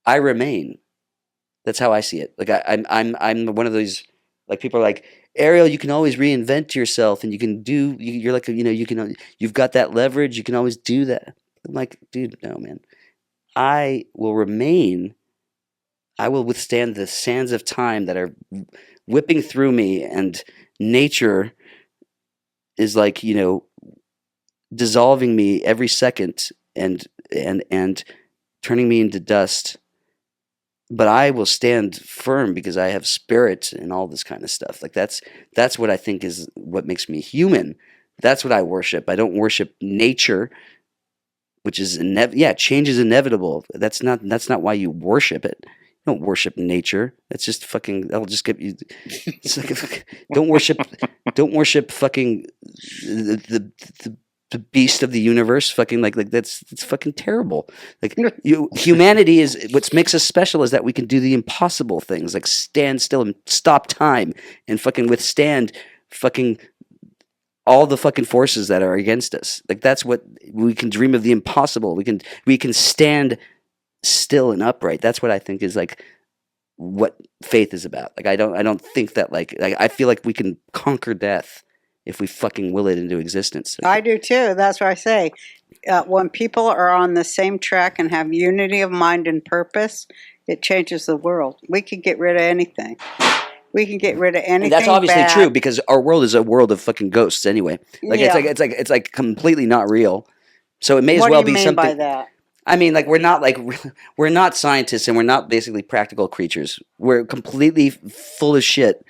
I remain. That's how I see it. Like I'm one of those, like, people are like, Ariel, you can always reinvent yourself, and you can do. You're like, you've got that leverage. You can always do that. I'm like, dude, no, man. I will remain. I will withstand the sands of time that are whipping through me, and nature is like, dissolving me every second, and turning me into dust. But I will stand firm because I have spirit and all this kind of stuff. Like that's what I think is what makes me human. That's what I worship. I don't worship nature, which is change is inevitable. That's not why you worship it. You don't worship nature. That's just fucking. That'll just get you. It's like, don't worship fucking the beast of the universe. Fucking like it's fucking terrible. Like humanity is what makes us special is that we can do the impossible things, like stand still and stop time and fucking withstand fucking all the fucking forces that are against us. Like that's what we can dream of, the impossible. We can stand still and upright. That's what I think is like what faith is about. Like I don't think that like I feel like we can conquer death if we fucking will it into existence. I do too. That's what I say. When people are on the same track and have unity of mind and purpose, it changes the world. We can get rid of anything. We can get rid of anything. And that's obviously bad. true because our world is a world of fucking ghosts anyway. Like it's like completely not real. So it may as well be something. What do you mean by that? I mean, we're not scientists, and we're not basically practical creatures. We're completely full of shit.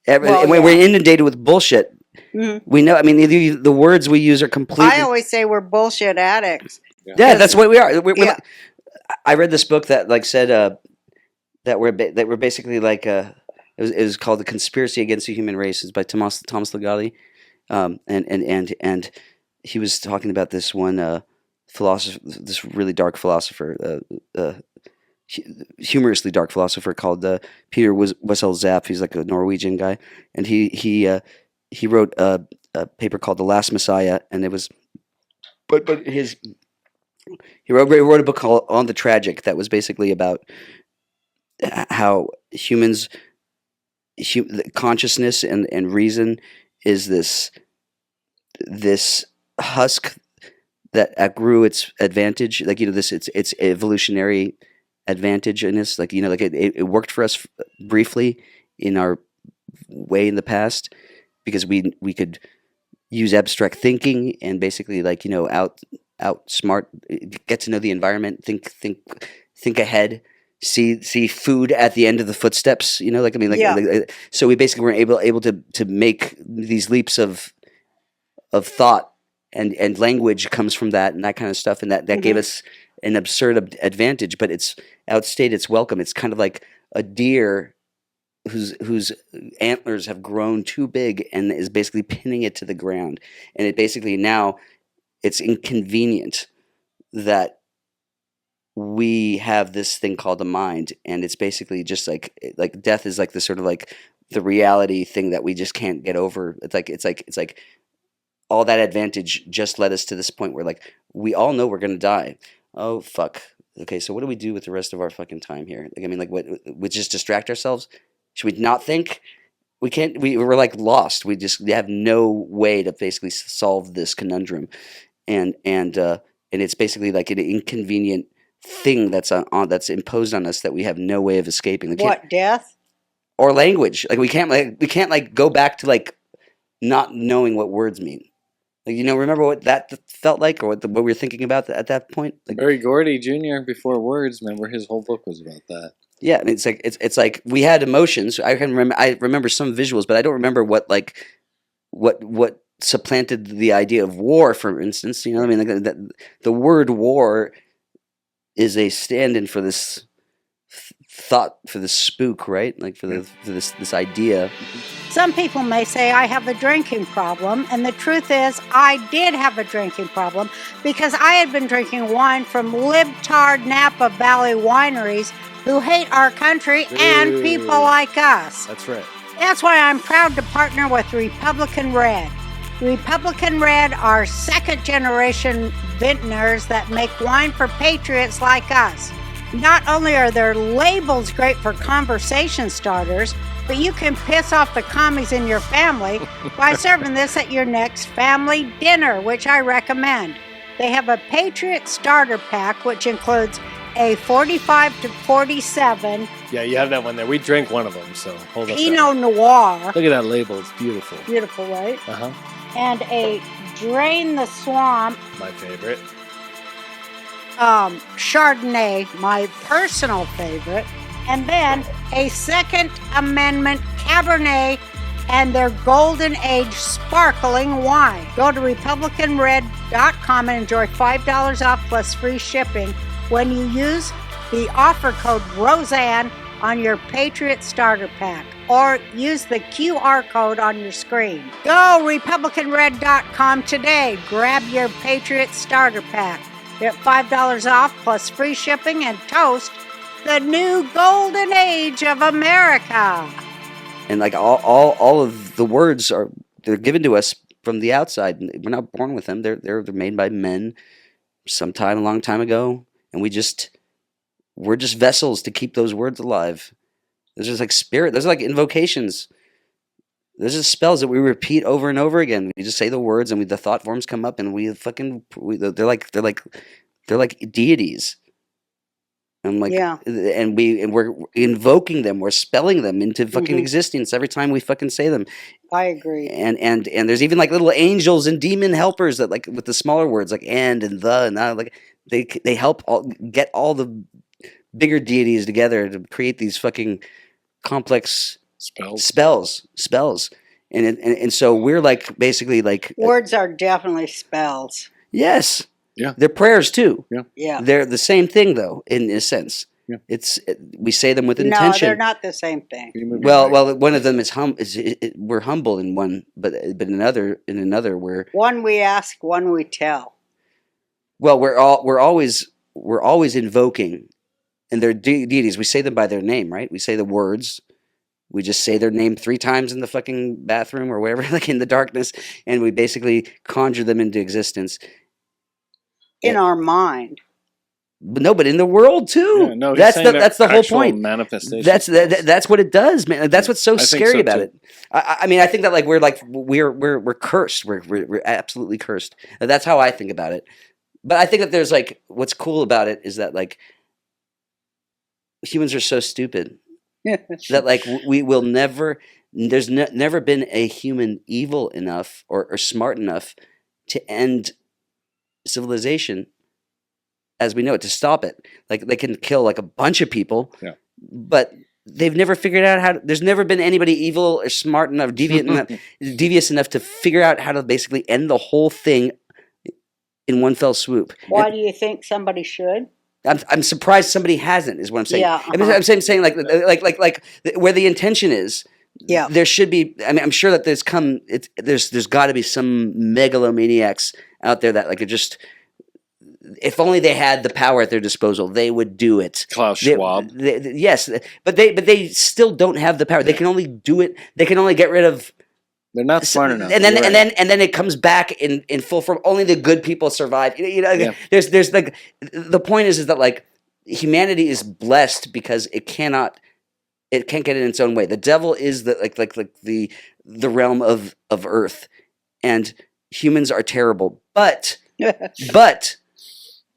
We're inundated with bullshit. Mm-hmm. We know. I mean, the words we use are completely. I always say we're bullshit addicts. Yeah, that's what we are. I read this book that like said that we're basically like it was called "The Conspiracy Against the Human Race." It's by Thomas Ligotti, and he was talking about this one philosopher, this really dark philosopher, humorously dark philosopher called Peter Wessel Zapp. He's like a Norwegian guy, and he wrote a paper called "The Last Messiah," and it was, he wrote a book called "On the Tragic" that was basically about how humans, consciousness and reason is this husk that outgrew its advantage. Like its evolutionary advantage in this. Like like it worked for us briefly in our way in the past. Because we could use abstract thinking and basically outsmart, get to know the environment, think ahead, see food at the end of the footsteps. So we basically were able to make these leaps of thought, and language comes from that and that kind of stuff, and that mm-hmm. gave us an absurd advantage. But it's outstayed its welcome. It's kind of like a deer whose antlers have grown too big and is basically pinning it to the ground. And it basically now it's inconvenient that we have this thing called the mind, and it's basically just like death is like the sort of like the reality thing that we just can't get over. It's like all that advantage just led us to this point where like we all know we're gonna die. Oh fuck. Okay, so what do we do with the rest of our fucking time here? Like I mean, like what? We just distract ourselves? Should we not think? We can't. We're like lost. We have no way to basically solve this conundrum, and it's basically like an inconvenient thing that's imposed on us that we have no way of escaping. What, death? Or language? Like we can't go back to like not knowing what words mean. Like remember what that felt like, or what we were thinking about at that point. Like Barry Gordy Jr. before words. Remember his whole book was about that. Yeah, I mean, it's like we had emotions. I remember some visuals, but I don't remember what supplanted the idea of war, for instance. I mean, like the word war is a stand-in for this thought, for this spook, right? Like for this idea. Some people may say I have a drinking problem, and the truth is I did have a drinking problem because I had been drinking wine from libtard Napa Valley wineries who hate our country and people like us. That's right. That's why I'm proud to partner with Republican Red. Republican Red are second-generation vintners that make wine for patriots like us. Not only are their labels great for conversation starters, but you can piss off the commies in your family by serving this at your next family dinner, which I recommend. They have a Patriot Starter Pack, which includes a 45 to 47 Yeah, you have that one there. We drank one of them, so hold up. Pinot Noir. Look at that label. It's beautiful. Beautiful, right? Uh-huh. And a Drain the Swamp My favorite. Chardonnay, my personal favorite, and then a Second Amendment Cabernet and their Golden Age sparkling wine. Go to republicanred.com and enjoy $5 off plus free shipping when you use the offer code Roseanne on your Patriot Starter Pack, or use the QR code on your screen. Go republicanred.com today. Grab your Patriot Starter Pack. Get $5 off plus free shipping and toast the new golden age of America. And like all of the words they're given to us from the outside. We're not born with them. They're made by men sometime a long time ago, and we're just vessels to keep those words alive. There's just like spirit. There's like invocations. There's just spells that we repeat over and over again. We just say the words, and the thought forms come up, and they're like deities. And like, Yeah. and we're invoking them, we're spelling them into fucking existence every time we fucking say them. I agree. And there's even like little angels and demon helpers that like with the smaller words like and the and like they help get all the bigger deities together to create these fucking complex spells. And so we're like basically like Words are definitely spells. yes. Yeah. They're prayers too. Yeah. Yeah. They're the same thing though, in a sense. Yeah. We say them with No, intention. they're not the same thing. Well, one of them is we're humble in one, but in another we're One we ask, one we tell. well, we're always invoking, and they're deities. We say them by their name, right? We say the words. We just say their name 3 times in the fucking bathroom or wherever, like in the darkness, and we basically conjure them into existence. In our mind. But in the world too. Yeah, no, that's the whole point. Manifestation. That's what it does, man. That's what's so I think scary so, about too. it. I mean, I think that like we're cursed. We're absolutely cursed. That's how I think about it. But I think that there's like what's cool about it is that like humans are so stupid that like we will never. There's never been a human evil enough or smart enough to end civilization as we know it, to stop it. Like they can kill like a bunch of people, but they've never figured out how to, there's never been anybody evil or smart enough, devious enough to figure out how to basically end the whole thing in one fell swoop. Why do you think somebody should? I'm surprised somebody hasn't, is what I'm saying. Yeah, I'm saying like where the intention is. Yeah. There should be. I mean, I'm sure that there's got to be some megalomaniacs out there that like are just. If only they had the power at their disposal, they would do it. Klaus Schwab. Yes, but they still don't have the power. They can only do it. They can only get rid of. They're not smart enough. And then it comes back in full form. Only the good people survive. There's like the point is that like humanity is blessed because it can't get in its own way. The devil is the realm of earth, and humans are terrible. But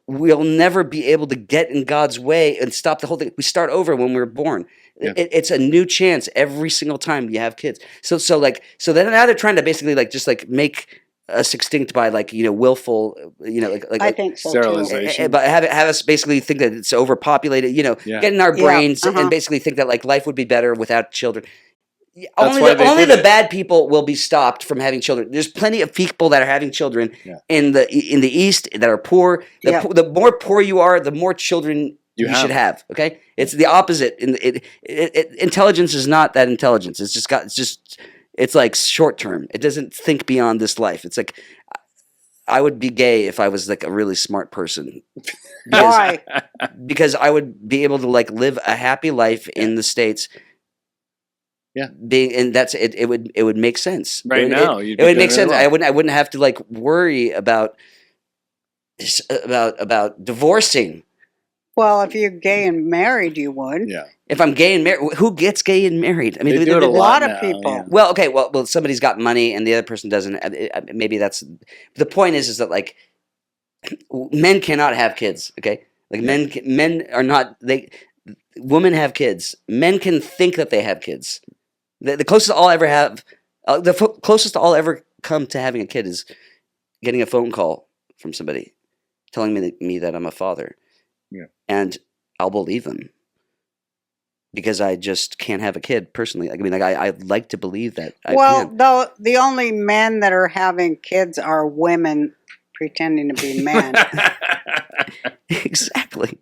we'll never be able to get in God's way and stop the whole thing. We start over when we're born. Yeah. It's a new chance every single time you have kids. So then now they're trying to basically make us extinct by willful I think so sterilization. too. But have us basically think that it's overpopulated. Get in our brains and basically think that like life would be better without children. Only the bad people will be stopped from having children. There's plenty of people that are having children in the East that are poor. The more poor you are, the more children you should have. Okay, it's the opposite. Intelligence is not that intelligence. It's like short term. It doesn't think beyond this life. It's like I would be gay if I was like a really smart person. Why? Because I would be able to like live a happy life in the States. Yeah, and that's it. It would make sense right now. It would make sense. I wouldn't have to like worry about divorcing Well, if you're gay and married, you would. Yeah. If I'm gay and married, who gets gay and married? I mean, They do it a A lot lot of now, people. yeah. well, okay, well, somebody's got money and the other person doesn't. Maybe that's the point. Is that like men cannot have kids? Okay, like men are not they. Women have kids. Men can think that they have kids. The closest I'll ever have, closest I'll ever come to having a kid is getting a phone call from somebody telling me that I'm a father. Yeah. And I'll believe them because I just can't have a kid personally. Like, I mean, like I'd like to believe that I Well, can. though the only men that are having kids are women pretending to be men. Exactly.